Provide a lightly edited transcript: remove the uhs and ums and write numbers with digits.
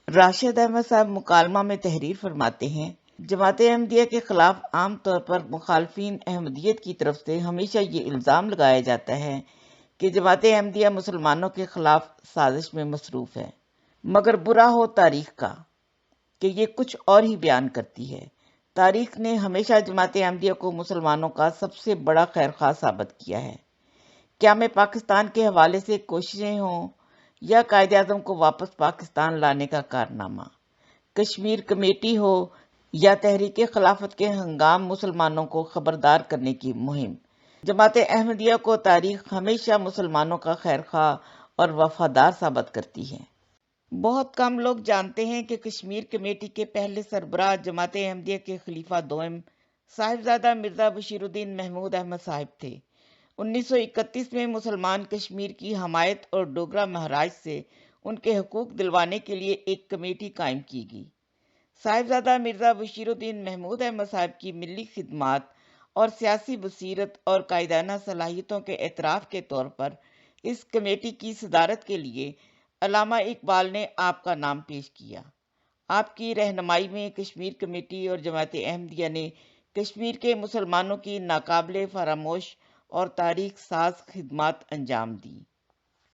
راشد احمد صاحب مکالمہ میں تحریر فرماتے ہیں، جماعت احمدیہ کے خلاف عام طور پر مخالفین احمدیت کی طرف سے ہمیشہ یہ الزام لگایا جاتا ہے کہ جماعت احمدیہ مسلمانوں کے خلاف سازش میں مصروف ہے، مگر برا ہو تاریخ کا کہ یہ کچھ اور ہی بیان کرتی ہے۔ تاریخ نے ہمیشہ جماعت احمدیہ کو مسلمانوں کا سب سے بڑا خیرخواہ ثابت کیا ہے۔ کیا میں پاکستان کے حوالے سے کوششیں ہوں یا قائد اعظم کو واپس پاکستان لانے کا کارنامہ، کشمیر کمیٹی ہو یا تحریک خلافت کے ہنگام مسلمانوں کو خبردار کرنے کی مہم، جماعت احمدیہ کو تاریخ ہمیشہ مسلمانوں کا خیرخواہ اور وفادار ثابت کرتی ہے۔ بہت کم لوگ جانتے ہیں کہ کشمیر کمیٹی کے پہلے سربراہ جماعت احمدیہ کے خلیفہ دوم صاحبزادہ مرزا بشیر الدین محمود احمد صاحب تھے۔ 1931 میں مسلمان کشمیر کی حمایت اور ڈوگرا مہاراج سے ان کے حقوق دلوانے کے لیے ایک کمیٹی قائم کی گئی۔ صاحبزادہ مرزا بشیر الدین محمود احمد صاحب کی ملی خدمات اور سیاسی بصیرت اور قائدانہ صلاحیتوں کے اعتراف کے طور پر اس کمیٹی کی صدارت کے لیے علامہ اقبال نے آپ کا نام پیش کیا۔ آپ کی رہنمائی میں کشمیر کمیٹی اور جماعت احمدیہ نے کشمیر کے مسلمانوں کی ناقابل فراموش اور تاریخ ساز خدمات انجام دی۔